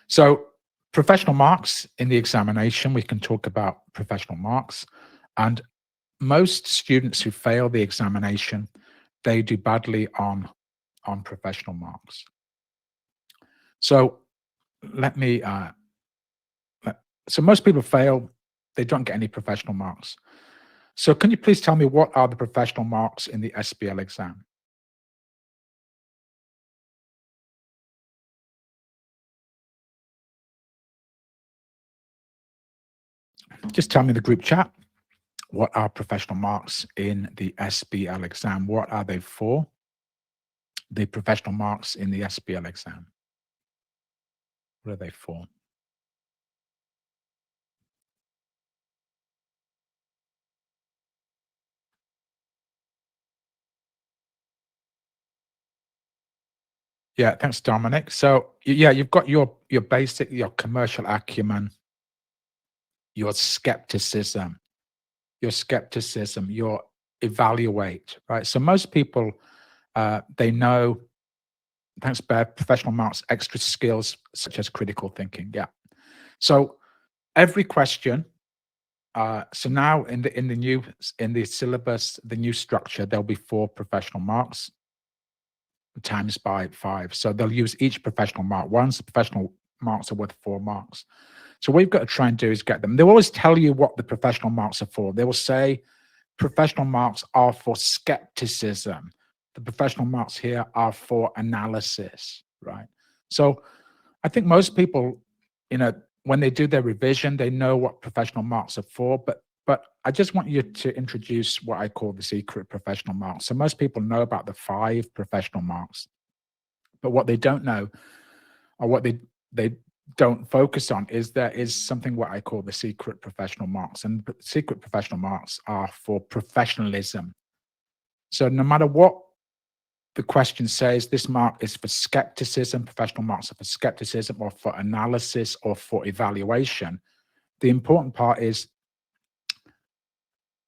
So professional marks in the examination, we can talk about professional marks. And most students who fail the examination, they do badly on professional marks. So let me, so most people fail, they don't get any professional marks. So can you please tell me what are the professional marks in the SBL exam? Just tell me in the group chat, what are professional marks in the SBL exam? What are they for? The professional marks in the SBL exam. What are they for? Yeah, thanks, Dominic. So yeah, you've got your basic, your commercial acumen, your skepticism, your evaluate, right? So most people, they know, thanks, Bev, professional marks, extra skills such as critical thinking. Yeah. So every question, so now in the syllabus, the new structure, there'll be 4 professional marks times by 5. So they'll use each professional mark once. The professional marks are worth 4 marks. So what you've got to try and do is get them. They'll always tell you what the professional marks are for. They will say professional marks are for skepticism. The professional marks here are for analysis, right? So I think most people, when they do their revision, they know what professional marks are for, but I just want you to introduce what I call the secret professional marks. So most people know about the 5 professional marks, but what they don't know, or what they don't focus on, is there is something what I call the secret professional marks. And the secret professional marks are for professionalism. So no matter what the question says, this mark is for skepticism, professional marks are for skepticism or for analysis or for evaluation. The important part is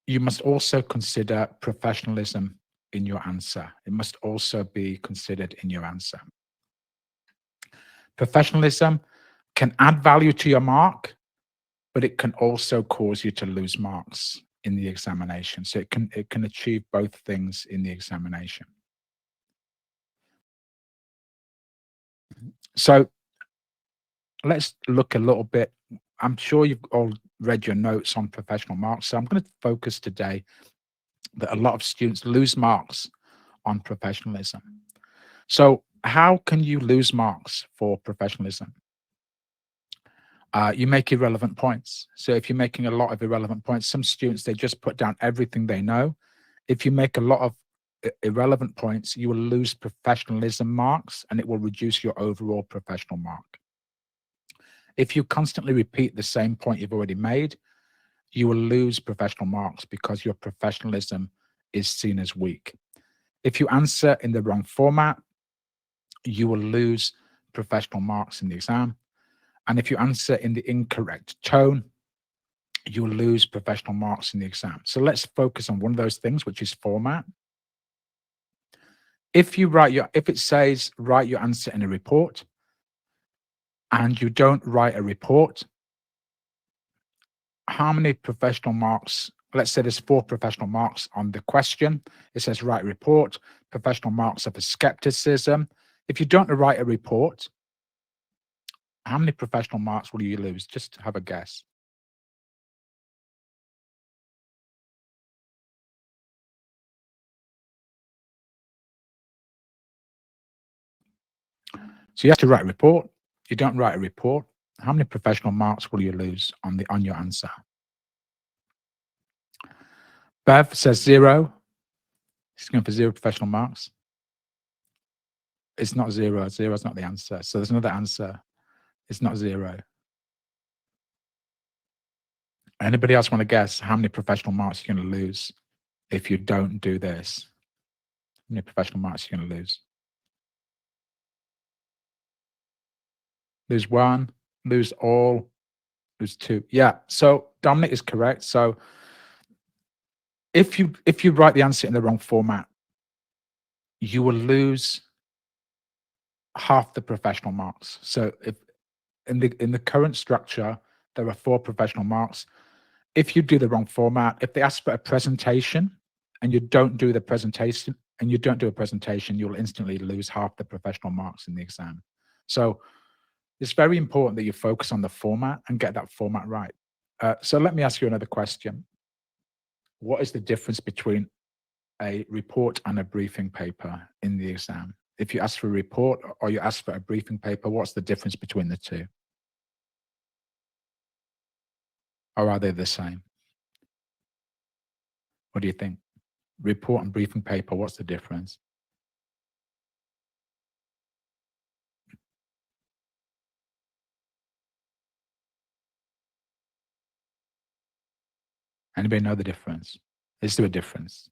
you must also consider professionalism in your answer. It must also be considered in your answer. Professionalism can add value to your mark, but it can also cause you to lose marks in the examination. So it can achieve both things in the examination. So let's look a little bit. I'm sure you've all read your notes on professional marks. So I'm going to focus today that a lot of students lose marks on professionalism. So how can you lose marks for professionalism? You make irrelevant points. So if you're making a lot of irrelevant points, some students, they just put down everything they know. If you make a lot of irrelevant points, you will lose professionalism marks and it will reduce your overall professional mark. If you constantly repeat the same point you've already made, you will lose professional marks because your professionalism is seen as weak. If you answer in the wrong format, you will lose professional marks in the exam. And if you answer in the incorrect tone, you will lose professional marks in the exam. So let's focus on one of those things, which is format. If it says write your answer in a report, and you don't write a report, how many professional marks? Let's say there's 4 professional marks on the question. It says write a report. Professional marks are for skepticism. If you don't write a report, how many professional marks will you lose? Just have a guess. So you have to write a report. You don't write a report, how many professional marks will you lose on your answer? Bev says 0. She's going for 0 professional marks. It's not 0. 0 is not the answer. So there's another answer. It's not 0. Anybody else want to guess how many professional marks you're going to lose if you don't do this? How many professional marks you're going to lose? Lose 1, lose all, lose 2. Yeah, so Dominic is correct. So if you write the answer in the wrong format, you will lose half the professional marks. So in the current structure, there are 4 professional marks. If you do the wrong format, if they ask for a presentation and you don't do a presentation, you'll instantly lose half the professional marks in the exam. So it's very important that you focus on the format and get that format right. So let me ask you another question. What is the difference between a report and a briefing paper in the exam? If you ask for a report or you ask for a briefing paper, what's the difference between the two? Or are they the same? What do you think? Report and briefing paper, what's the difference? Anybody know the difference? Is there a difference?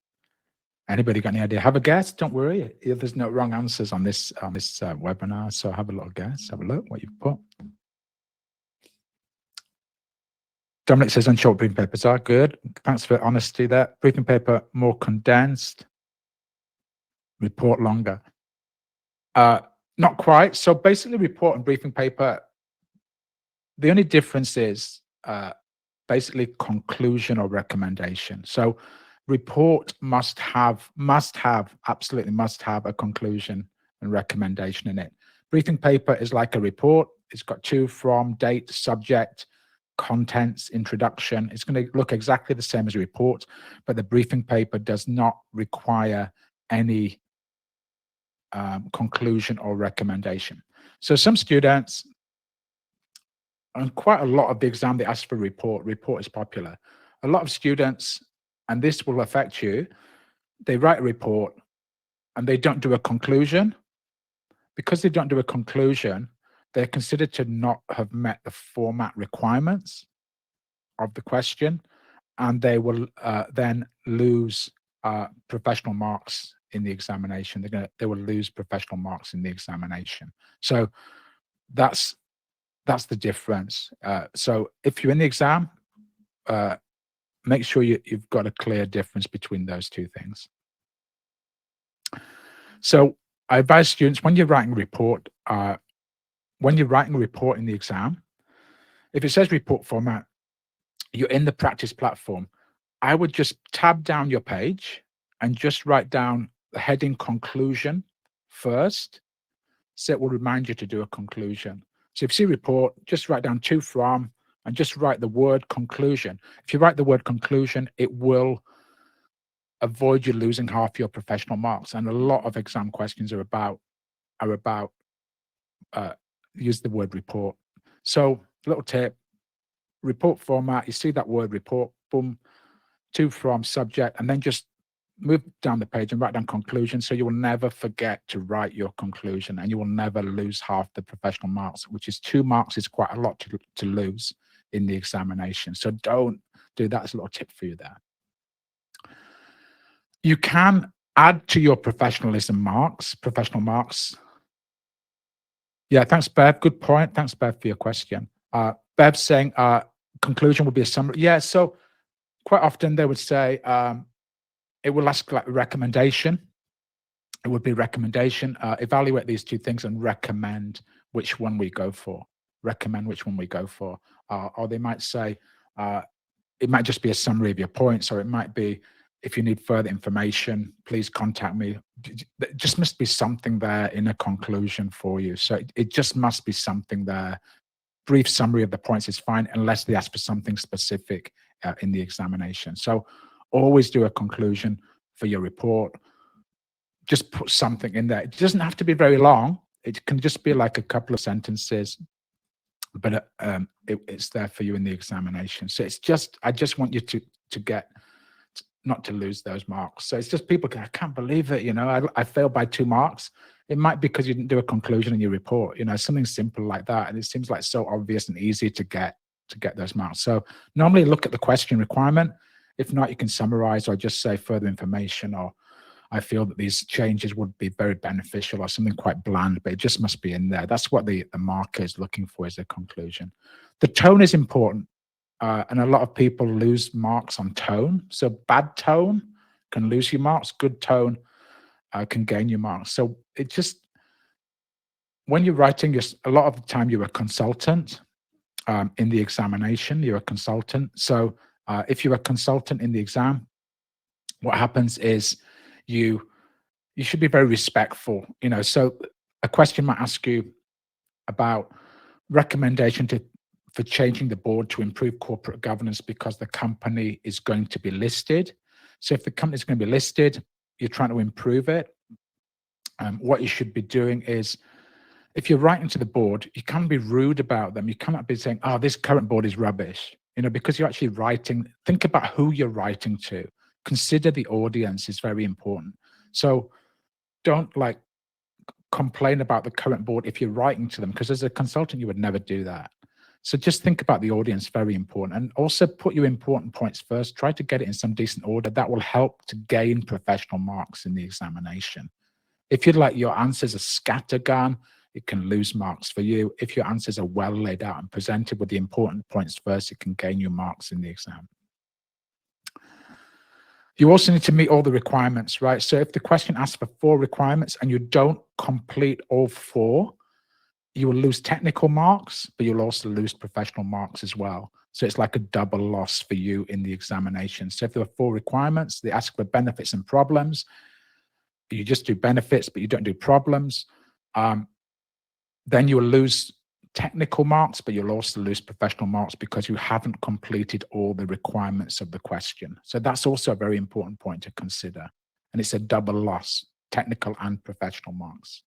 Anybody got any idea? Have a guess. Don't worry. There's no wrong answers on this webinar. So have a little guess. Have a look what you've put. Dominic says on short briefing papers are good. Thanks for honesty there. Briefing paper more condensed. Report longer. Not quite. So basically, report and briefing paper. The only difference is basically conclusion or recommendation. So report absolutely must have a conclusion and recommendation in it. Briefing paper is like a report. It's got to, from, date, subject, contents, introduction. It's going to look exactly the same as a report, but the briefing paper does not require any conclusion or recommendation. So some students, and quite a lot of the exam, they ask for report. Report is popular. A lot of students, and this will affect you, they write a report and they don't do a conclusion. Because they don't do a conclusion, they're considered to not have met the format requirements of the question, and they will then lose professional marks in the examination. They will lose professional marks in the examination. So that's the difference. So if you're in the exam, make sure you've got a clear difference between those two things. So I advise students, when you're writing a report in the exam, if it says report format, you're in the practice platform, I would just tab down your page and just write down the heading conclusion first. So it will remind you to do a conclusion. So if you see report, just write down to, from, and just write the word conclusion. If you write the word conclusion, it will avoid you losing half your professional marks. And a lot of exam questions are about use the word report. So little tip, report format, you see that word report, boom, to, from, subject, and then just move down the page and write down conclusion. So you will never forget to write your conclusion, and you will never lose half the professional marks, which is 2 marks is quite a lot to lose in the examination. So don't do that. As a little tip for you there. You can add to your professional marks. Yeah, thanks, Bev. Good point. Thanks, Bev, for your question. Bev's saying conclusion will be a summary. Yeah, so quite often they would say it will ask like recommendation. It would be recommendation. Evaluate these 2 things and recommend which one we go for. Or they might say it might just be a summary of your points, or it might be, if you need further information, please contact me. There just must be something there in a conclusion for you. So it just must be something there. Brief summary of the points is fine, unless they ask for something specific in the examination. So always do a conclusion for your report. Just put something in there. It doesn't have to be very long. It can just be like a couple of sentences, but it's there for you in the examination. So it's just, I just want you to get, not to lose those marks. So it's just people go, I can't believe it, I failed by 2 marks. It might be because you didn't do a conclusion in your report, something simple like that. And it seems like so obvious and easy to get those marks. So normally look at the question requirement. If not, you can summarize or just say further information, or I feel that these changes would be very beneficial, or something quite bland, but it just must be in there. That's what the marker is looking for, is a conclusion. The tone is important. And a lot of people lose marks on tone. So bad tone can lose you marks. Good tone can gain you marks. So it just, when you're writing, a lot of the time you're a consultant in the examination. You're a consultant. So if you're a consultant in the exam, what happens is you should be very respectful. So a question might ask you about recommendation for changing the board to improve corporate governance because the company is going to be listed. So if the company is going to be listed, you're trying to improve it. What you should be doing is, if you're writing to the board, you can't be rude about them. You cannot be saying, "Oh, this current board is rubbish," because you're actually writing. Think about who you're writing to. Consider the audience is very important. So don't complain about the current board if you're writing to them, because as a consultant, you would never do that. So just think about the audience, very important. And also put your important points first. Try to get it in some decent order. That will help to gain professional marks in the examination. If you'd like your answers are scattergun, it can lose marks for you. If your answers are well laid out and presented with the important points first, it can gain you marks in the exam. You also need to meet all the requirements, right? So if the question asks for 4 requirements and you don't complete all 4, you will lose technical marks, but you'll also lose professional marks as well. So it's like a double loss for you in the examination. So if there are 4 requirements, they ask for benefits and problems, you just do benefits, but you don't do problems, then you will lose technical marks, but you'll also lose professional marks because you haven't completed all the requirements of the question. So that's also a very important point to consider. And it's a double loss, technical and professional marks.